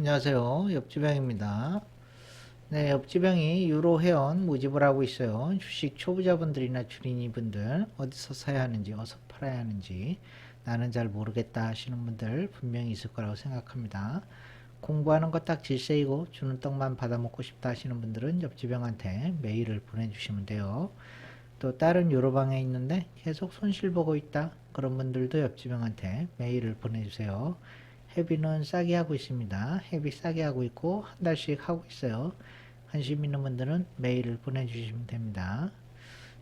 안녕하세요. 옆지병입니다. 네, 옆지병이 유로 회원 모집을 하고 있어요. 주식 초보자분들이나 주린이분들 어디서 사야 하는지, 어디서 팔아야 하는지 나는 잘 모르겠다 하시는 분들 분명히 있을 거라고 생각합니다. 공부하는 거 딱 질색이고 주는 떡만 받아먹고 싶다 하시는 분들은 옆지병한테 메일을 보내주시면 돼요. 또 다른 유로방에 있는데 계속 손실 보고 있다. 그런 분들도 옆지병한테 메일을 보내주세요. 회비는 싸게 하고 있습니다. 회비 싸게 하고 있고 한 달씩 하고 있어요. 관심 있는 분들은 메일을 보내주시면 됩니다.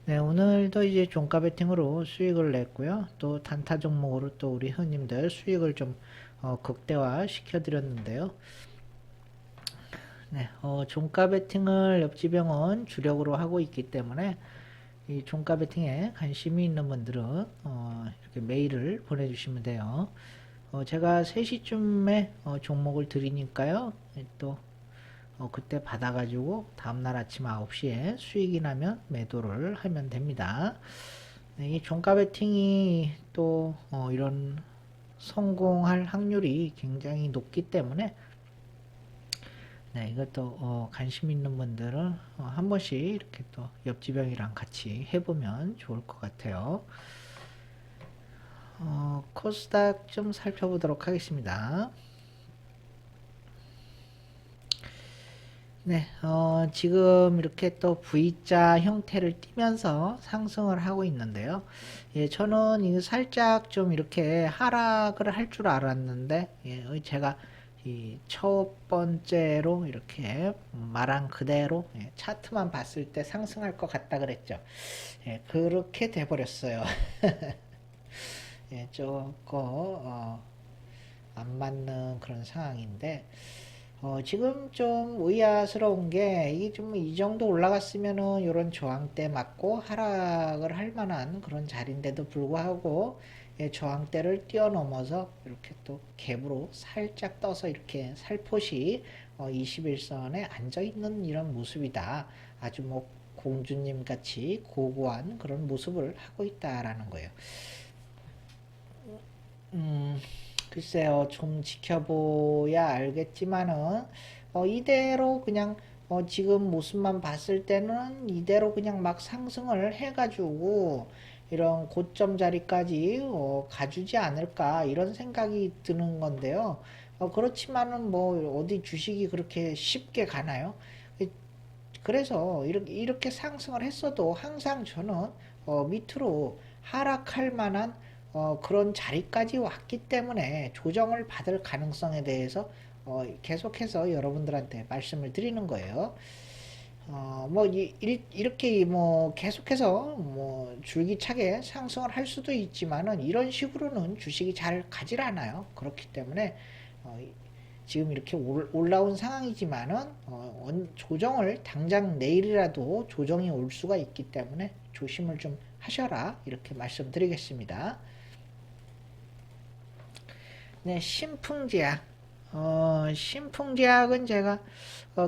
네, 오늘도 이제 종가 베팅으로 수익을 냈고요. 또 단타 종목으로 또 우리 회원님들 수익을 좀 극대화 시켜드렸는데요. 네, 종가 베팅을 옆지병은 주력으로 하고 있기 때문에 이 종가 베팅에 관심이 있는 분들은 이렇게 메일을 보내주시면 돼요. 제가 3시쯤에 종목을 드리니까요. 또 그때 받아가지고 다음날 아침 9시에 수익이 나면 매도를 하면 됩니다. 네, 이 종가 베팅이 또 이런 성공할 확률이 굉장히 높기 때문에 네, 이것도 관심 있는 분들은 한 번씩 이렇게 또 옆지병이랑 같이 해보면 좋을 것 같아요. 코스닥 좀 살펴보도록 하겠습니다. 네, 지금 이렇게 또 V자 형태를 띠면서 상승을 하고 있는데요. 예, 저는 이거 살짝 좀 이렇게 하락을 할 줄 알았는데, 예, 제가 이 첫 번째로 이렇게 말한 그대로 차트만 봤을 때 상승할 것 같다 그랬죠. 예, 그렇게 돼버렸어요. 예, 조금 안 맞는 그런 상황인데 지금 좀 의아스러운 게 이게 좀 이 정도 올라갔으면은 이런 저항대 맞고 하락을 할 만한 그런 자리인데도 불구하고 예, 저항대를 뛰어넘어서 이렇게 또 갭으로 살짝 떠서 이렇게 살포시 21선에 앉아 있는 이런 모습이다. 아주 뭐 공주님 같이 고고한 그런 모습을 하고 있다라는 거예요. 음, 글쎄요, 좀 지켜봐야 알겠지만은, 이대로 그냥, 지금 모습만 봤을 때는 이대로 그냥 막 상승을 해가지고, 이런 고점 자리까지, 가주지 않을까, 이런 생각이 드는 건데요. 그렇지만은 뭐, 어디 주식이 그렇게 쉽게 가나요? 그래서 이렇게 상승을 했어도 항상 저는 밑으로 하락할 만한 그런 자리까지 왔기 때문에 조정을 받을 가능성에 대해서 계속해서 여러분들한테 말씀을 드리는 거예요. 뭐 이렇게 뭐 계속해서 뭐 줄기차게 상승을 할 수도 있지만은 이런 식으로는 주식이 잘 가질 않아요. 그렇기 때문에 어, 지금 이렇게 올라온 상황이지만은 조정을 당장 내일이라도 조정이 올 수가 있기 때문에 조심을 좀 하셔라 이렇게 말씀드리겠습니다. 네, 신풍제약. 신풍제약은 제가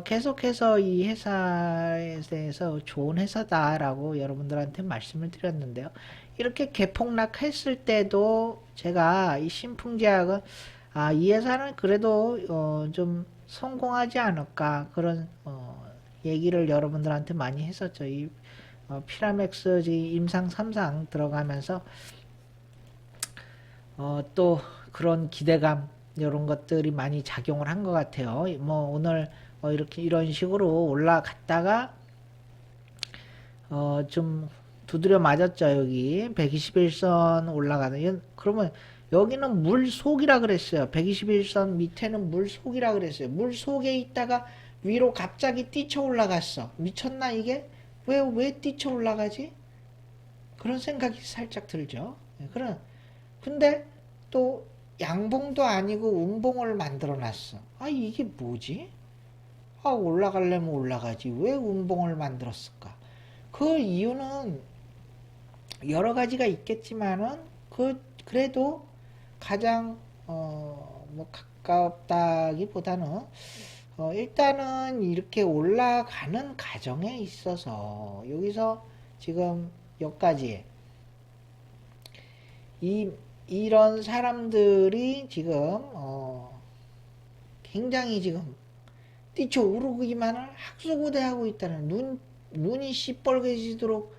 계속해서 이 회사에 대해서 좋은 회사다라고 여러분들한테 말씀을 드렸는데요. 이렇게 개폭락했을 때도 제가 이 신풍제약은 이 회사는 그래도 좀 성공하지 않을까 그런 얘기를 여러분들한테 많이 했었죠. 이 피라맥스 임상 3상 들어가면서 또 그런 기대감 이런 것들이 많이 작용을 한 것 같아요. 뭐 오늘 이렇게 이런 식으로 올라갔다가 좀 두드려 맞았죠. 여기 121선 올라가는 그러면 여기는 물 속이라 그랬어요. 121선 밑에는 물 속이라 그랬어요. 물 속에 있다가 위로 갑자기 뛰쳐 올라갔어. 미쳤나 이게? 왜 뛰쳐 올라가지? 그런 생각이 살짝 들죠. 그런 근데 또 양봉도 아니고 음봉을 만들어 놨어. 이게 뭐지? 올라가려면 올라가지. 왜 음봉을 만들었을까? 그 이유는 여러 가지가 있겠지만은, 그래도 가장, 뭐, 가깝다기보다는, 일단은 이렇게 올라가는 과정에 있어서, 여기서 지금 여기까지, 이, 이런 사람들이 지금, 굉장히 지금 뛰쳐오르기만을 학수고대하고 있다는 눈이 시뻘개지도록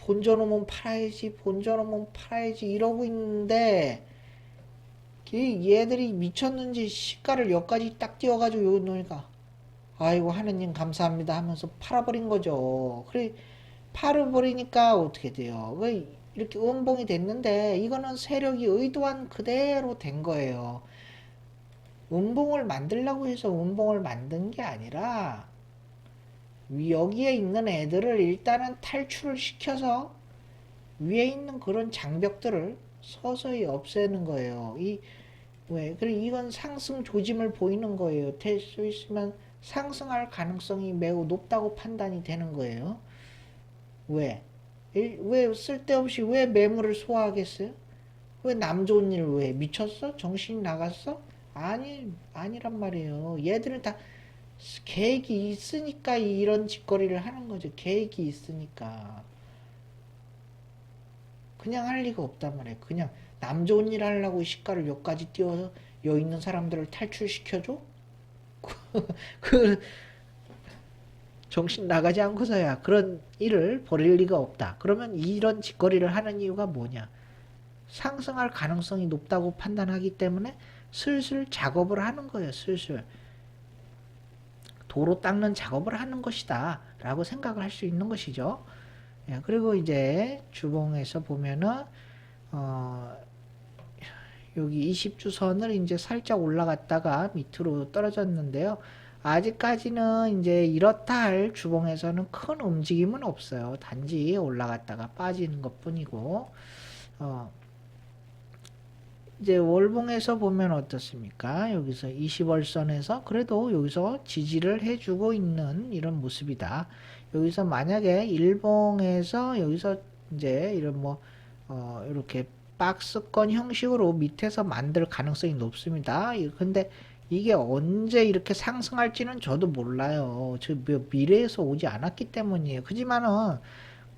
본전오면 팔아야지 본전오면 팔아야지 이러고 있는데 얘들이 미쳤는지 시가를 여기까지 딱 띄워가지고 여기 놓으니까 아이고 하느님 감사합니다 하면서 팔아버린 거죠. 그래 팔아버리니까 어떻게 돼요? 이렇게 음봉이 됐는데 이거는 세력이 의도한 그대로 된 거예요. 음봉을 만들려고 해서 음봉을 만든 게 아니라 여기에 있는 애들을 일단은 탈출을 시켜서 위에 있는 그런 장벽들을 서서히 없애는 거예요. 왜? 그리고 이건 상승 조짐을 보이는 거예요. 될 수 있으면 상승할 가능성이 매우 높다고 판단이 되는 거예요. 왜? 왜 쓸데없이 왜 매물을 소화하겠어요? 왜 남 좋은 일 왜? 미쳤어? 정신이 나갔어? 아니란 말이에요. 얘들은 다 계획이 있으니까 이런 짓거리를 하는 거죠. 계획이 있으니까. 그냥 할 리가 없단 말이에요. 그냥 남 좋은 일 하려고 시가를 여기까지 띄워서 여기 있는 사람들을 탈출시켜줘? 그 정신 나가지 않고서야 그런 일을 벌일 리가 없다. 그러면 이런 짓거리를 하는 이유가 뭐냐? 상승할 가능성이 높다고 판단하기 때문에 슬슬 작업을 하는 거예요. 슬슬. 도로 닦는 작업을 하는 것이다. 라고 생각을 할 수 있는 것이죠. 예, 그리고 이제 주봉에서 보면은, 여기 20주선을 이제 살짝 올라갔다가 밑으로 떨어졌는데요. 아직까지는 이제 이렇다 할 주봉에서는 큰 움직임은 없어요. 단지 올라갔다가 빠지는 것 뿐이고, 이제 월봉에서 보면 어떻습니까? 여기서 20월선에서 그래도 여기서 지지를 해주고 있는 이런 모습이다. 여기서 만약에 일봉에서 여기서 이제 이런 이렇게 박스권 형식으로 밑에서 만들 가능성이 높습니다. 근데 이게 언제 이렇게 상승할지는 저도 몰라요. 미래에서 오지 않았기 때문이에요. 그지만은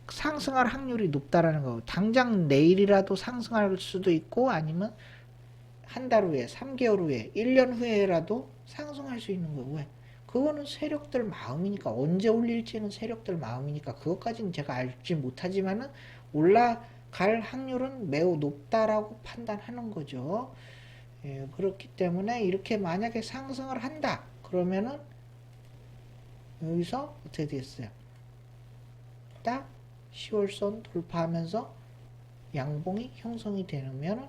상승할 확률이 높다라는 거. 당장 내일이라도 상승할 수도 있고 아니면 한 달 후에, 3개월 후에, 1년 후에라도 상승할 수 있는 거예요. 왜? 그거는 세력들 마음이니까 언제 올릴지는 세력들 마음이니까 그것까지는 제가 알지 못하지만은 올라갈 확률은 매우 높다라고 판단하는 거죠. 예, 그렇기 때문에 이렇게 만약에 상승을 한다 그러면은 여기서 어떻게 됐어요? 딱 10월선 돌파하면서 양봉이 형성이 되면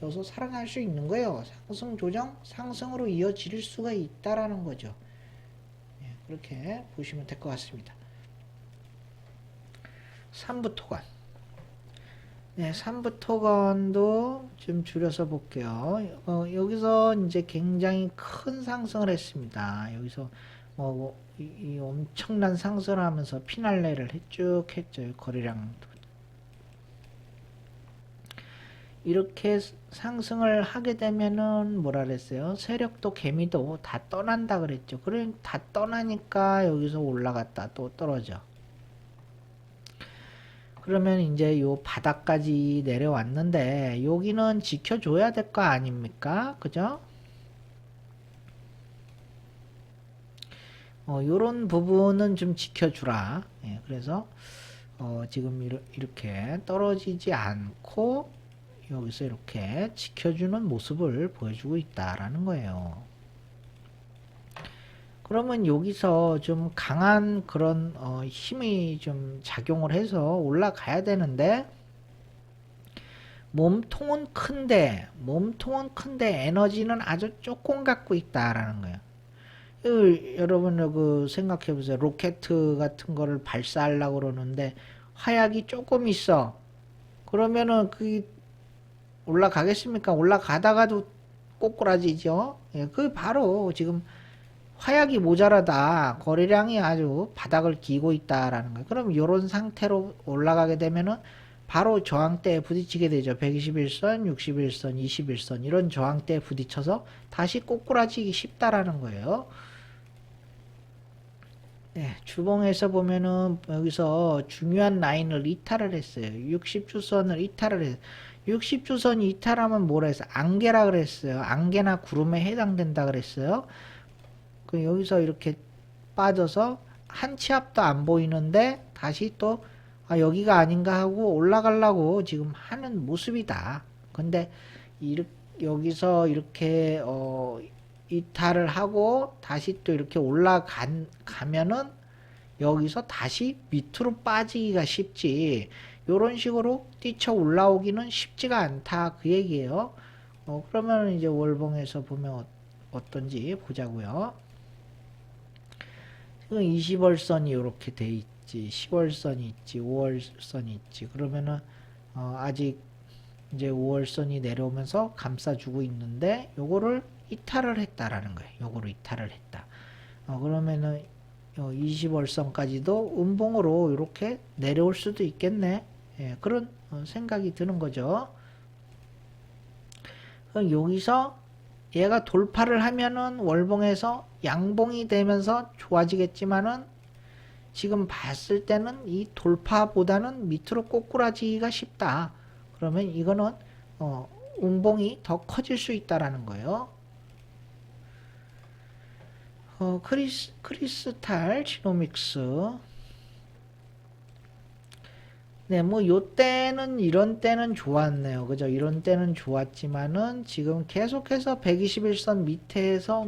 여기서 살아날 수 있는 거예요. 상승 조정, 상승으로 이어질 수가 있다라는 거죠. 예, 그렇게 보시면 될 것 같습니다. 3부 토건. 네, 3부 토건도 좀 줄여서 볼게요. 여기서 이제 굉장히 큰 상승을 했습니다. 여기서 이 엄청난 상승을 하면서 피날레를 쭉 했죠. 거래량 이렇게 상승을 하게 되면은 뭐라 그랬어요? 세력도 개미도 다 떠난다 그랬죠. 그래 다 떠나니까 여기서 올라갔다 또 떨어져. 그러면 이제 요 바닥까지 내려왔는데 여기는 지켜줘야 될 거 아닙니까? 그죠? 요런 부분은 좀 지켜주라. 예, 그래서 지금 이렇게 떨어지지 않고 여기서 이렇게 지켜주는 모습을 보여주고 있다라는 거예요. 그러면 여기서 좀 강한 그런 힘이 좀 작용을 해서 올라가야 되는데 몸통은 큰데 에너지는 아주 조금 갖고 있다라는 거예요. 여러분 그 생각해 보세요. 로켓 같은 거를 발사하려고 그러는데 화약이 조금 있어. 그러면은 올라가겠습니까? 올라가다가도 꼬꾸라지죠. 예, 그 바로 지금 화약이 모자라다. 거래량이 아주 바닥을 기고 있다라는 거예요. 그럼 이런 상태로 올라가게 되면은 바로 저항대에 부딪히게 되죠. 121선, 61선, 21선 이런 저항대에 부딪혀서 다시 꼬꾸라지기 쉽다라는 거예요. 네, 주봉에서 보면은 여기서 중요한 라인을 이탈을 했어요. 60주선을 이탈을 했어요. 60주선 이탈하면 뭐라 했어? 안개라 그랬어요. 안개나 구름에 해당된다 그랬어요. 그 여기서 이렇게 빠져서 한 치 앞도 안 보이는데 다시 또 아, 여기가 아닌가 하고 올라가려고 지금 하는 모습이다. 근데 여기서 이렇게 이탈을 하고 다시 또 이렇게 올라가면은 여기서 다시 밑으로 빠지기가 쉽지. 요런 식으로 뛰쳐 올라오기는 쉽지가 않다. 그 얘기예요. 그러면 이제 월봉에서 보면 어떤지 보자고요. 지금 20월선이 이렇게 돼 있지. 10월선이 있지. 5월선이 있지. 그러면은 아직 이제 5월선이 내려오면서 감싸주고 있는데 요거를 이탈을 했다라는 거예요. 요거를 이탈을 했다. 그러면은 20월선까지도 음봉으로 이렇게 내려올 수도 있겠네. 예, 그런 생각이 드는 거죠. 그럼 여기서 얘가 돌파를 하면은 월봉에서 양봉이 되면서 좋아지겠지만은 지금 봤을 때는 이 돌파보다는 밑으로 꼬꾸라지기가 쉽다. 그러면 이거는 음봉이 더 커질 수 있다라는 거예요. 크리스탈 지노믹스. 네, 뭐, 요때는, 이런 때는 좋았네요. 그죠? 이런 때는 좋았지만은, 지금 계속해서 121선 밑에서,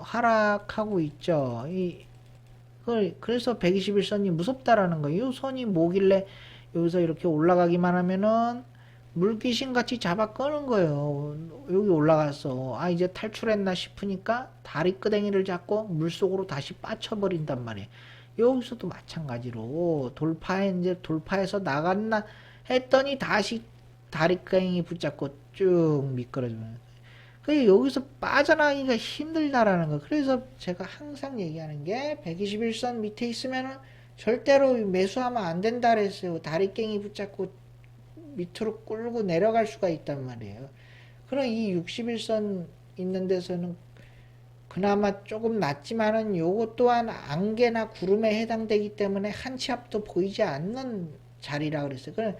하락하고 있죠. 그래서 121선이 무섭다라는 거예요. 이 선이 뭐길래 여기서 이렇게 올라가기만 하면은, 물귀신 같이 잡아 끄는 거예요. 여기 올라갔어. 아, 이제 탈출했나 싶으니까 다리 끄댕이를 잡고 물속으로 다시 빠쳐버린단 말이에요. 여기서도 마찬가지로 이제 돌파해서 나갔나 했더니 다시 다리 끄댕이 붙잡고 쭉 미끄러지면. 그 여기서 빠져나가기가 힘들다라는 거. 그래서 제가 항상 얘기하는 게 121선 밑에 있으면은 절대로 매수하면 안 된다 그랬어요. 다리 깽이 붙잡고 밑으로 끌고 내려갈 수가 있단 말이에요. 그럼 이 61선 있는 데서는 그나마 조금 낫지만은 요것 또한 안개나 구름에 해당되기 때문에 한 치 앞도 보이지 않는 자리라 그랬어요. 그럼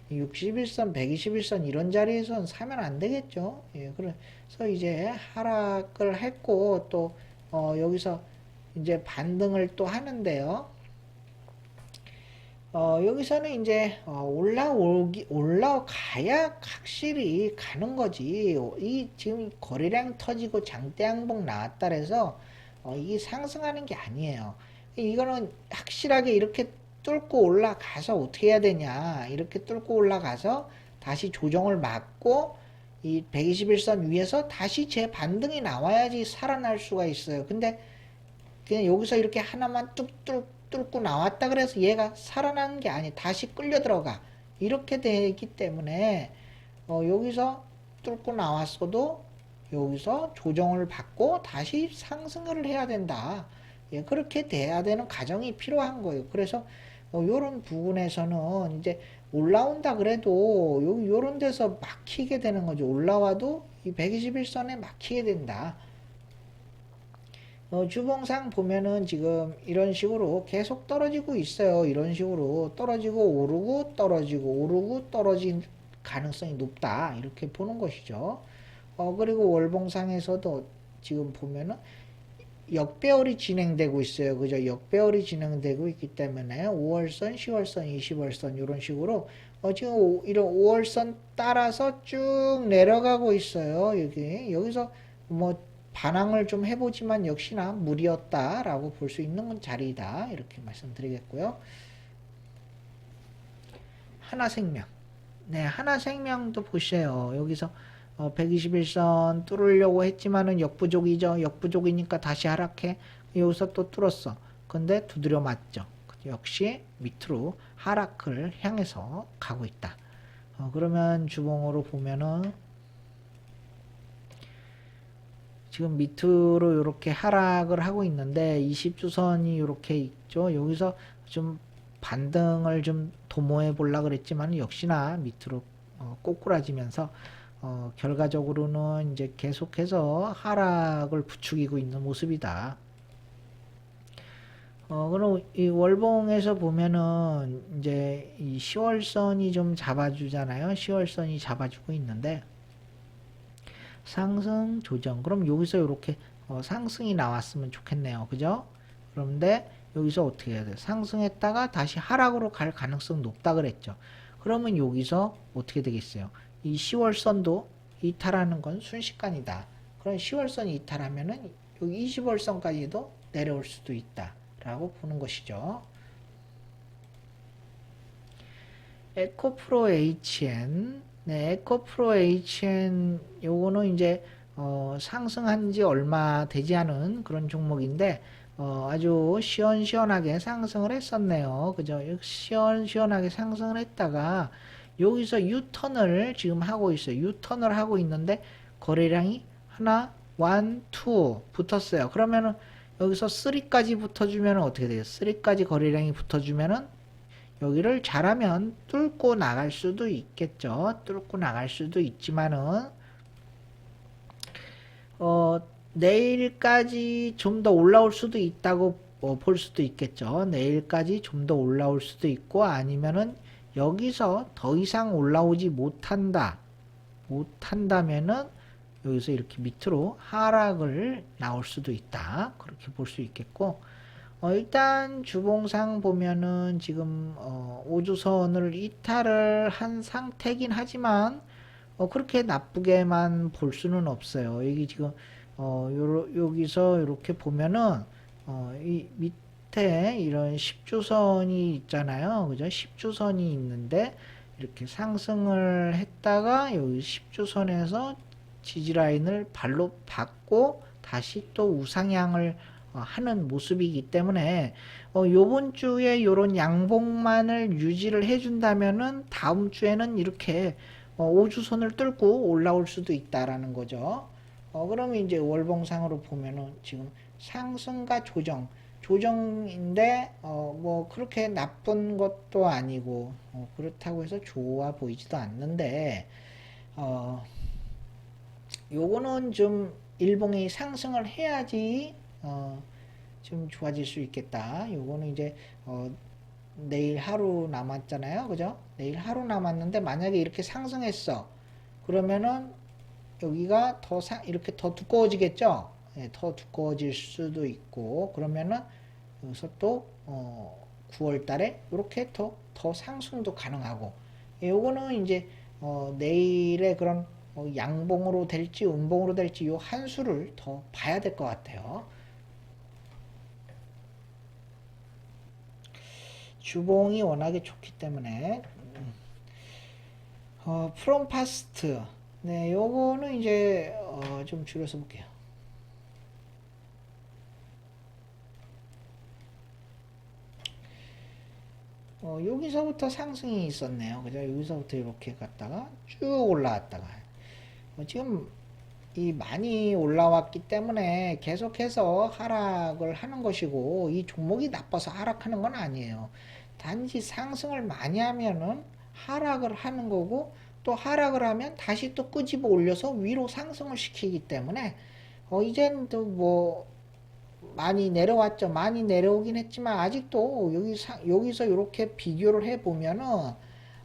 61선, 121선 이런 자리에서는 사면 안 되겠죠. 예, 그래서 이제 하락을 했고 또 여기서 이제 반등을 또 하는데요. 여기서는 이제 올라가야 확실히 가는 거지. 이 지금 거래량 터지고 장대 양봉 나왔다 그래서 이게 상승하는 게 아니에요. 이거는 확실하게 이렇게 뚫고 올라가서 어떻게 해야 되냐. 이렇게 뚫고 올라가서 다시 조정을 막고 이 121선 위에서 다시 재반등이 나와야지 살아날 수가 있어요. 근데 그냥 여기서 이렇게 하나만 뚝뚝 뚫고 나왔다 그래서 얘가 살아나는 게 아니 다시 끌려 들어가 이렇게 되기 때문에 여기서 뚫고 나왔어도 여기서 조정을 받고 다시 상승을 해야 된다. 예, 그렇게 돼야 되는 과정이 필요한 거예요. 그래서 요런 부분에서는 이제 올라온다 그래도 요런 데서 막히게 되는 거죠. 올라와도 이 121선에 막히게 된다. 주봉상 보면은 지금 이런 식으로 계속 떨어지고 있어요. 이런 식으로 떨어지고 오르고 떨어지고 오르고 떨어진 가능성이 높다. 이렇게 보는 것이죠. 그리고 월봉상에서도 지금 보면은 역배열이 진행되고 있어요. 그죠? 역배열이 진행되고 있기 때문에 5월선, 10월선, 20월선 이런 식으로 지금 이런 5월선 따라서 쭉 내려가고 있어요. 여기서 뭐 반항을 좀 해보지만 역시나 무리였다라고 볼 수 있는 자리이다. 이렇게 말씀드리겠고요. 하나생명. 네, 하나생명도 보세요. 여기서 121선 뚫으려고 했지만은 역부족이죠. 역부족이니까 다시 하락해. 여기서 또 뚫었어. 근데 두드려 맞죠. 역시 밑으로 하락을 향해서 가고 있다. 그러면 주봉으로 보면은 지금 밑으로 이렇게 하락을 하고 있는데 20주선이 이렇게 있죠. 여기서 좀 반등을 좀 도모해 보려고 그랬지만 역시나 밑으로 꼬꾸라지면서 결과적으로는 이제 계속해서 하락을 부추기고 있는 모습이다. 그럼 이 월봉에서 보면은 이제 이 10월선이 좀 잡아주잖아요. 10월선이 잡아주고 있는데 상승 조정. 그럼 여기서 이렇게 상승이 나왔으면 좋겠네요. 그죠? 그런데 여기서 어떻게 해야 돼? 상승했다가 다시 하락으로 갈 가능성 높다 그랬죠. 그러면 여기서 어떻게 되겠어요? 이 10월선도 이탈하는 건 순식간이다. 그럼 10월선 이탈하면은 여기 20월선까지도 내려올 수도 있다. 라고 보는 것이죠. 에코프로 HN. 네, 에코프로 HN 요거는 이제 상승한 지 얼마 되지 않은 그런 종목인데 아주 시원시원하게 상승을 했었네요. 그죠? 시원시원하게 상승을 했다가 여기서 유턴을 지금 하고 있어요. 유턴을 하고 있는데 거래량이 하나, 원, 투 붙었어요. 그러면은 여기서 3까지 붙어주면 어떻게 돼요? 3까지 거래량이 붙어주면은 여기를 잘하면 뚫고 나갈 수도 있겠죠. 뚫고 나갈 수도 있지만은 내일까지 좀 더 올라올 수도 있다고 볼 수도 있겠죠. 내일까지 좀 더 올라올 수도 있고 아니면은 여기서 더 이상 올라오지 못한다면은 여기서 이렇게 밑으로 하락을 나올 수도 있다. 그렇게 볼 수 있겠고 일단 주봉상 보면은 지금 5주선을 이탈을 한 상태긴 하지만 그렇게 나쁘게만 볼 수는 없어요. 여기 지금 여기서 이렇게 보면은 이 밑에 이런 10주선이 있잖아요. 그죠? 10주선이 있는데 이렇게 상승을 했다가 여기 10주선에서 지지라인을 발로 받고 다시 또 우상향을 하는 모습이기 때문에 요번 주에 요런 양봉만을 유지를 해준다면은 다음 주에는 이렇게 5주선을 뚫고 올라올 수도 있다라는 거죠. 그러면 이제 월봉상으로 보면은 지금 상승과 조정인데 뭐 그렇게 나쁜 것도 아니고 그렇다고 해서 좋아 보이지도 않는데 요거는 좀 일봉이 상승을 해야지 좀 좋아질 수 있겠다. 요거는 이제 내일 하루 남았잖아요. 그죠? 내일 하루 남았는데 만약에 이렇게 상승했어. 그러면은 여기가 이렇게 더 두꺼워지겠죠? 네, 더 두꺼워질 수도 있고 그러면은 여기서 또 9월 달에 이렇게 더 상승도 가능하고 요거는 이제 내일의 그런 양봉으로 될지 음봉으로 될지 요 한 수를 더 봐야 될 것 같아요. 주봉이 워낙에 좋기 때문에 프롬파스트 네 요거는 이제 좀 줄여서 볼게요. 여기서부터 상승이 있었네요. 그죠? 여기서부터 이렇게 갔다가 쭉 올라왔다가 지금 이 많이 올라왔기 때문에 계속해서 하락을 하는 것이고 이 종목이 나빠서 하락하는 건 아니에요. 단지 상승을 많이 하면은 하락을 하는 거고 또 하락을 하면 다시 또 끄집어 올려서 위로 상승을 시키기 때문에 이제는 또 뭐 많이 내려왔죠. 많이 내려오긴 했지만 아직도 여기서 이렇게 비교를 해 보면은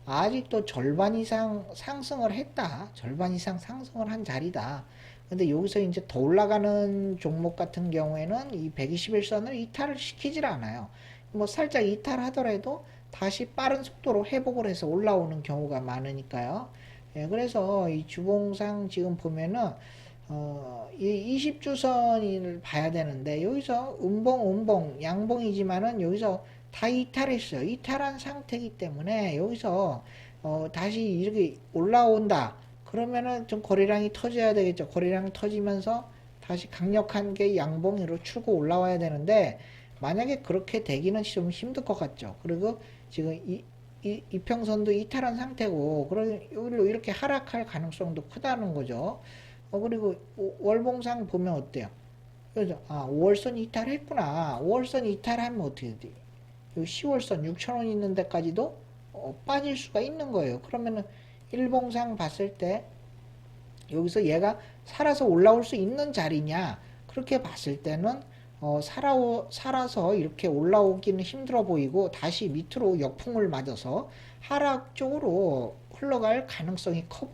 아직도 절반 이상 상승을 했다. 절반 이상 상승을 한 자리다. 근데 여기서 이제 더 올라가는 종목 같은 경우에는 이 121선을 이탈을 시키질 않아요. 뭐 살짝 이탈하더라도 다시 빠른 속도로 회복을 해서 올라오는 경우가 많으니까요. 예, 그래서 이 주봉상 지금 보면은 이 20주선을 봐야 되는데 여기서 음봉 양봉이지만은 여기서 다 이탈했어요. 이탈한 상태이기 때문에 여기서 다시 이렇게 올라온다. 그러면은 좀 거래량이 터져야 되겠죠. 거래량이 터지면서 다시 강력한 게 양봉으로 출고 올라와야 되는데 만약에 그렇게 되기는 좀 힘들 것 같죠. 그리고 지금 이평선도 이탈한 상태고 그러면 여기로 이렇게 하락할 가능성도 크다는 거죠. 그리고 월봉상 보면 어때요? 그래서 5월선 이탈했구나. 5월선 이탈하면 어떻게 돼? 10월선 6,000원 있는 데까지도 빠질 수가 있는 거예요. 그러면은 일봉상 봤을 때 여기서 얘가 살아서 올라올 수 있는 자리냐? 그렇게 봤을 때는 살아서 이렇게 올라오기는 힘들어 보이고 다시 밑으로 역풍을 맞아서 하락 쪽으로 흘러갈 가능성이 커